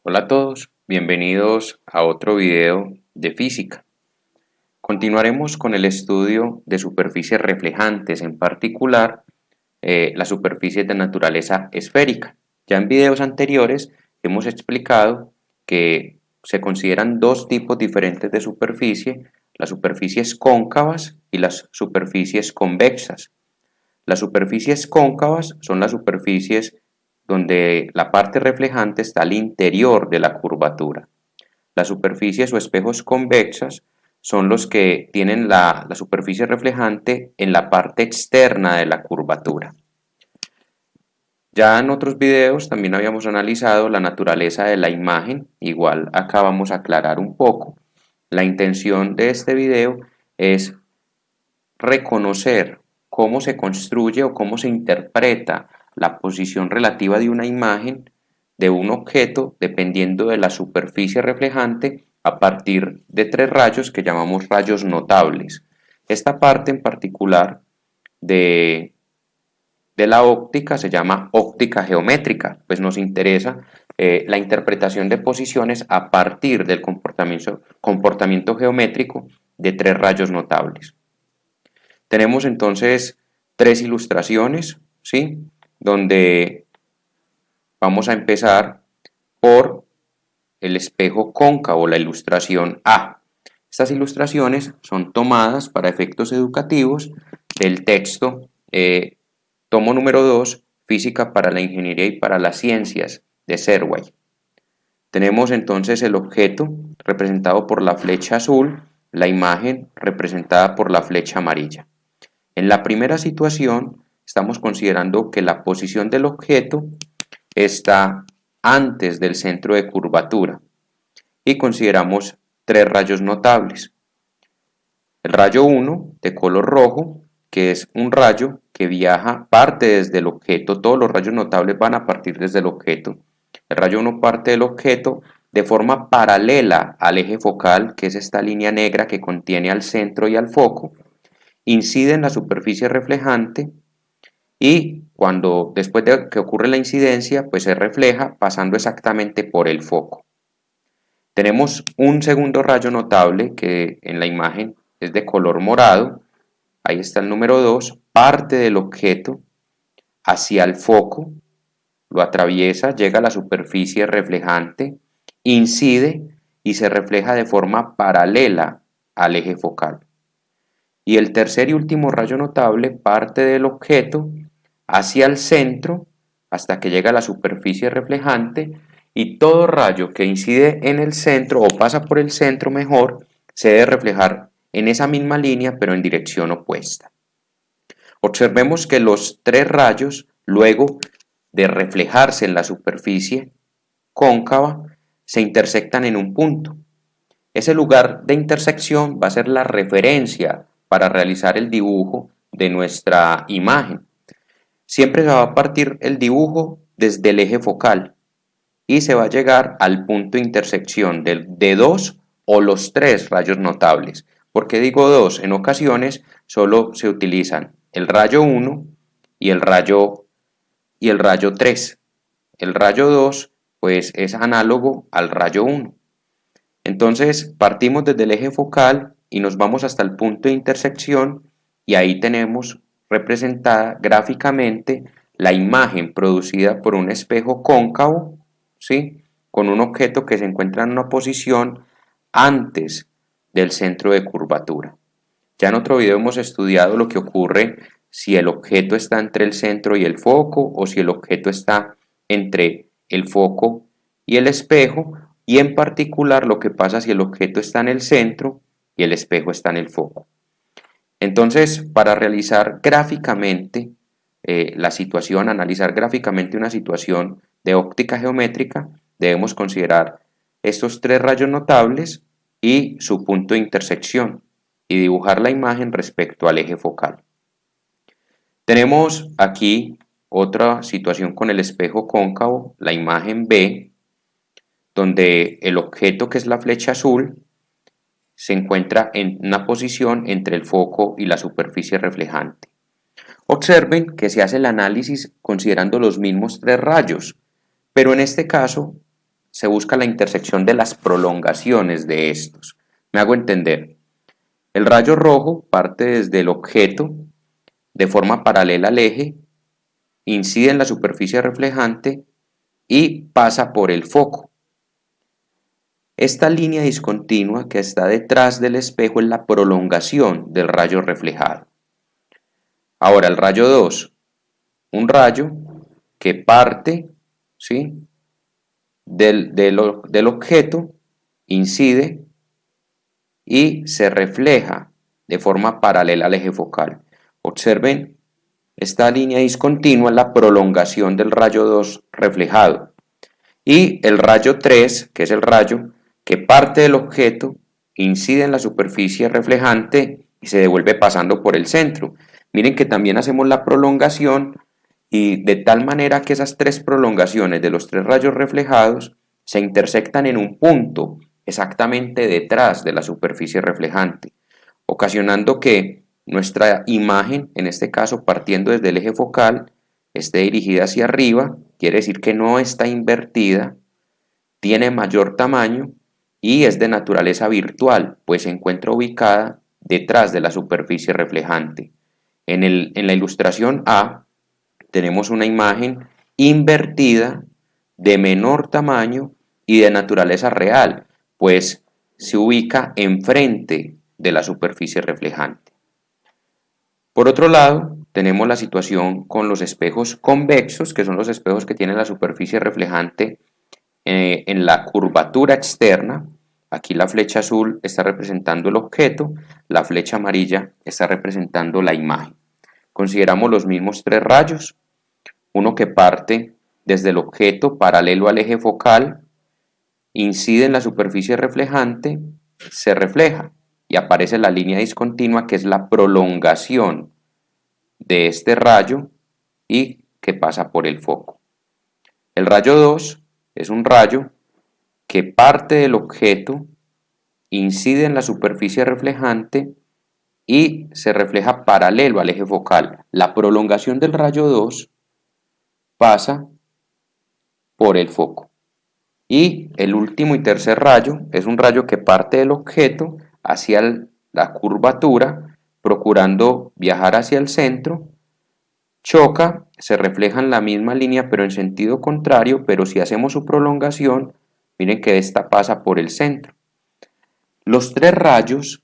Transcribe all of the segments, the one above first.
Hola a todos, bienvenidos a otro video de física. Continuaremos con el estudio de superficies reflejantes, en particular las superficies de naturaleza esférica. Ya en videos anteriores hemos explicado que se consideran dos tipos diferentes de superficie, las superficies cóncavas y las superficies convexas. Las superficies cóncavas son las superficies donde la parte reflejante está al interior de la curvatura. Las superficies o espejos convexas son los que tienen la superficie reflejante en la parte externa de la curvatura. Ya en otros videos también habíamos analizado la naturaleza de la imagen, igual acá vamos a aclarar un poco. La intención de este video es reconocer cómo se construye o cómo se interpreta la posición relativa de una imagen de un objeto dependiendo de la superficie reflejante a partir de tres rayos que llamamos rayos notables. Esta parte en particular de la óptica se llama óptica geométrica, pues nos interesa la interpretación de posiciones a partir del comportamiento geométrico de tres rayos notables. Tenemos entonces tres ilustraciones, ¿sí? Donde vamos a empezar por el espejo cóncavo, la ilustración A. Estas ilustraciones son tomadas para efectos educativos del texto tomo número 2, Física para la Ingeniería y para las Ciencias, de Serway. Tenemos entonces el objeto representado por la flecha azul, la imagen representada por la flecha amarilla. En la primera situación, estamos considerando que la posición del objeto está antes del centro de curvatura y consideramos tres rayos notables. El rayo 1 de color rojo, que es un rayo que viaja, parte desde el objeto, todos los rayos notables van a partir desde el objeto. El rayo 1 parte del objeto de forma paralela al eje focal, que es esta línea negra que contiene al centro y al foco, incide en la superficie reflejante y cuando después de que ocurre la incidencia, pues se refleja pasando exactamente por el foco. Tenemos un segundo rayo notable que en la imagen es de color morado, ahí está el número 2, parte del objeto hacia el foco, lo atraviesa, llega a la superficie reflejante, incide y se refleja de forma paralela al eje focal. Y el tercer y último rayo notable parte del objeto hacia el centro hasta que llega a la superficie reflejante y todo rayo que incide en el centro o pasa por el centro mejor se debe reflejar en esa misma línea pero en dirección opuesta. Observemos que los tres rayos, luego de reflejarse en la superficie cóncava, se intersectan en un punto. Ese lugar de intersección va a ser la referencia para realizar el dibujo de nuestra imagen. Siempre se va a partir el dibujo desde el eje focal y se va a llegar al punto de intersección de dos o los tres rayos notables. ¿Por qué digo dos? En ocasiones solo se utilizan el rayo 1 y el rayo 3. El rayo 2 pues es análogo al rayo 1. Entonces partimos desde el eje focal y nos vamos hasta el punto de intersección y ahí tenemos representada gráficamente la imagen producida por un espejo cóncavo, ¿sí? Con un objeto que se encuentra en una posición antes del centro de curvatura. Ya en otro video hemos estudiado lo que ocurre si el objeto está entre el centro y el foco o si el objeto está entre el foco y el espejo y en particular lo que pasa si el objeto está en el centro y el espejo está en el foco. Entonces, para realizar gráficamente la situación, analizar gráficamente una situación de óptica geométrica, debemos considerar estos tres rayos notables y su punto de intersección y dibujar la imagen respecto al eje focal. Tenemos aquí otra situación con el espejo cóncavo, la imagen B, donde el objeto que es la flecha azul se encuentra en una posición entre el foco y la superficie reflejante. Observen que se hace el análisis considerando los mismos tres rayos, pero en este caso se busca la intersección de las prolongaciones de estos. Me hago entender. El rayo rojo parte desde el objeto de forma paralela al eje, incide en la superficie reflejante y pasa por el foco. Esta línea discontinua que está detrás del espejo es la prolongación del rayo reflejado. Ahora el rayo 2, un rayo que parte, ¿sí?, del objeto, incide y se refleja de forma paralela al eje focal. Observen, esta línea discontinua es la prolongación del rayo 2 reflejado. Y el rayo 3, que es el rayo que parte del objeto, incide en la superficie reflejante y se devuelve pasando por el centro. Miren que también hacemos la prolongación y de tal manera que esas tres prolongaciones de los tres rayos reflejados se intersectan en un punto exactamente detrás de la superficie reflejante, ocasionando que nuestra imagen, en este caso partiendo desde el eje focal, esté dirigida hacia arriba, quiere decir que no está invertida, tiene mayor tamaño y es de naturaleza virtual, pues se encuentra ubicada detrás de la superficie reflejante. En la ilustración A tenemos una imagen invertida de menor tamaño y de naturaleza real, pues se ubica enfrente de la superficie reflejante. Por otro lado, tenemos la situación con los espejos convexos, que son los espejos que tienen la superficie reflejante en la curvatura externa. Aquí la flecha azul está representando el objeto, la flecha amarilla está representando la imagen. Consideramos los mismos tres rayos, uno que parte desde el objeto paralelo al eje focal, incide en la superficie reflejante, se refleja y aparece la línea discontinua que es la prolongación de este rayo y que pasa por el foco. El rayo 2 es un rayo que parte del objeto, incide en la superficie reflejante y se refleja paralelo al eje focal. La prolongación del rayo 2 pasa por el foco. Y el último y tercer rayo es un rayo que parte del objeto hacia la curvatura, procurando viajar hacia el centro, choca, se refleja en la misma línea pero en sentido contrario, pero si hacemos su prolongación, miren que esta pasa por el centro. Los tres rayos,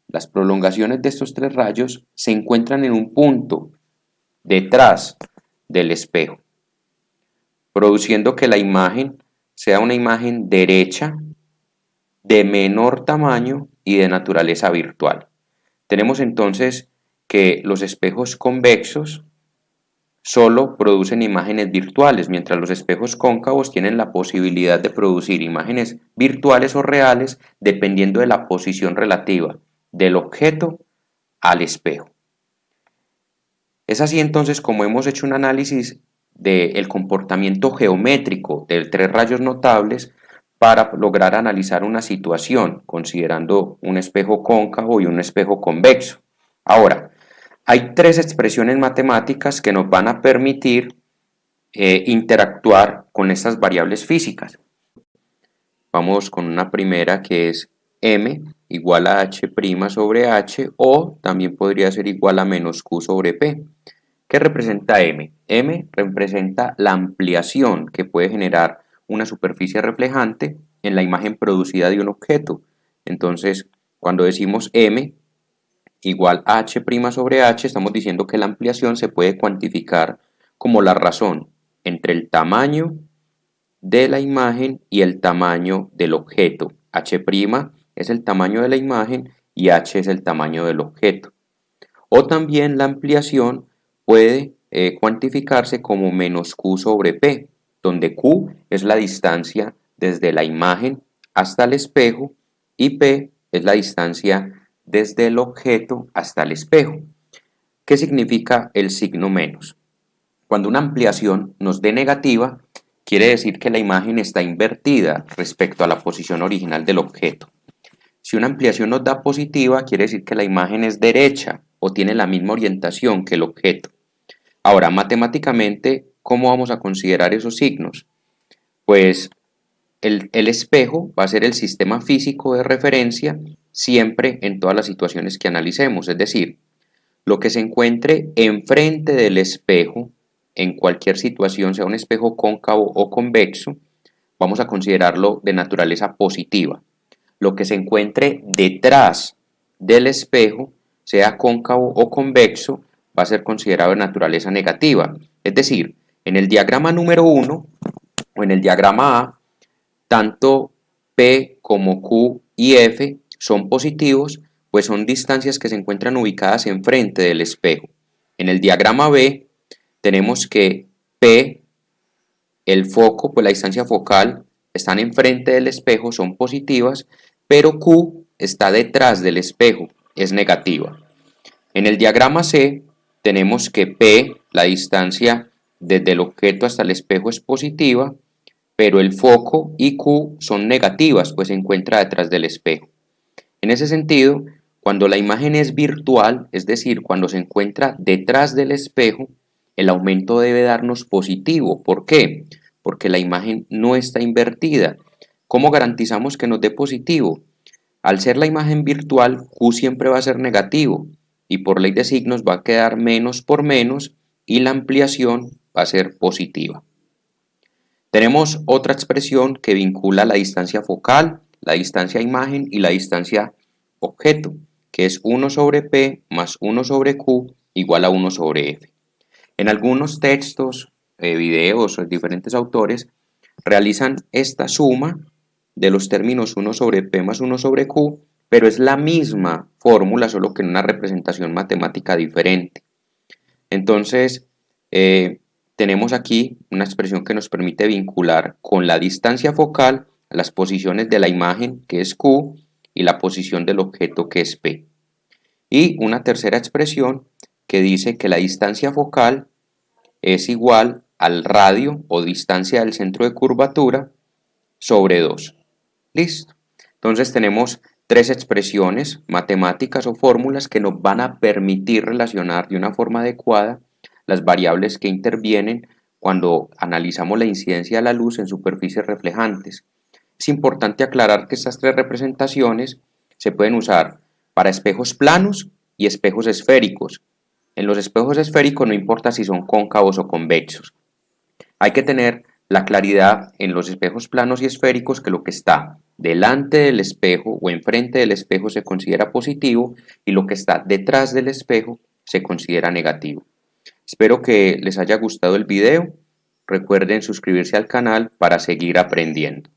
las prolongaciones de estos tres rayos se encuentran en un punto detrás del espejo, produciendo que la imagen sea una imagen derecha, de menor tamaño y de naturaleza virtual. Tenemos entonces que los espejos convexos solo producen imágenes virtuales, mientras los espejos cóncavos tienen la posibilidad de producir imágenes virtuales o reales dependiendo de la posición relativa del objeto al espejo. Es así entonces como hemos hecho un análisis del comportamiento geométrico de tres rayos notables para lograr analizar una situación considerando un espejo cóncavo y un espejo convexo. Ahora, hay tres expresiones matemáticas que nos van a permitir interactuar con estas variables físicas. Vamos con una primera que es m igual a h' sobre h, o también podría ser igual a menos q sobre p. ¿Qué representa m? M representa la ampliación que puede generar una superficie reflejante en la imagen producida de un objeto. Entonces, cuando decimos m igual a h' sobre h, estamos diciendo que la ampliación se puede cuantificar como la razón entre el tamaño de la imagen y el tamaño del objeto. H' es el tamaño de la imagen y h es el tamaño del objeto. O también la ampliación puede cuantificarse como menos q sobre p, donde q es la distancia desde la imagen hasta el espejo y p es la distancia desde el objeto hasta el espejo. ¿Qué significa el signo menos? Cuando una ampliación nos dé negativa, quiere decir que la imagen está invertida respecto a la posición original del objeto. Si una ampliación nos da positiva, quiere decir que la imagen es derecha o tiene la misma orientación que el objeto. Ahora, matemáticamente, ¿cómo vamos a considerar esos signos? Pues el espejo va a ser el sistema físico de referencia siempre en todas las situaciones que analicemos, es decir, lo que se encuentre enfrente del espejo en cualquier situación, sea un espejo cóncavo o convexo, vamos a considerarlo de naturaleza positiva. Lo que se encuentre detrás del espejo, sea cóncavo o convexo, va a ser considerado de naturaleza negativa. Es decir, en el diagrama número 1 o en el diagrama A, tanto P como Q y F son positivos, pues son distancias que se encuentran ubicadas enfrente del espejo. En el diagrama B tenemos que P, el foco, pues la distancia focal, están enfrente del espejo, son positivas, pero Q está detrás del espejo, es negativa. En el diagrama C tenemos que P, la distancia desde el objeto hasta el espejo, es positiva, pero el foco y Q son negativas, pues se encuentra detrás del espejo. En ese sentido, cuando la imagen es virtual, es decir, cuando se encuentra detrás del espejo, el aumento debe darnos positivo. ¿Por qué? Porque la imagen no está invertida. ¿Cómo garantizamos que nos dé positivo? Al ser la imagen virtual, Q siempre va a ser negativo y por ley de signos va a quedar menos por menos y la ampliación va a ser positiva. Tenemos otra expresión que vincula la distancia focal, la distancia imagen y la distancia objeto, que es 1 sobre P más 1 sobre Q igual a 1 sobre F. En algunos textos, videos o diferentes autores realizan esta suma de los términos 1 sobre P más 1 sobre Q, pero es la misma fórmula, solo que en una representación matemática diferente. Entonces, tenemos aquí una expresión que nos permite vincular con la distancia focal las posiciones de la imagen, que es Q, y la posición del objeto, que es P. Y una tercera expresión que dice que la distancia focal es igual al radio o distancia del centro de curvatura sobre 2. Listo. Entonces tenemos tres expresiones matemáticas o fórmulas que nos van a permitir relacionar de una forma adecuada las variables que intervienen cuando analizamos la incidencia de la luz en superficies reflejantes. Es importante aclarar que estas tres representaciones se pueden usar para espejos planos y espejos esféricos. En los espejos esféricos no importa si son cóncavos o convexos. Hay que tener la claridad en los espejos planos y esféricos que lo que está delante del espejo o enfrente del espejo se considera positivo y lo que está detrás del espejo se considera negativo. Espero que les haya gustado el video. Recuerden suscribirse al canal para seguir aprendiendo.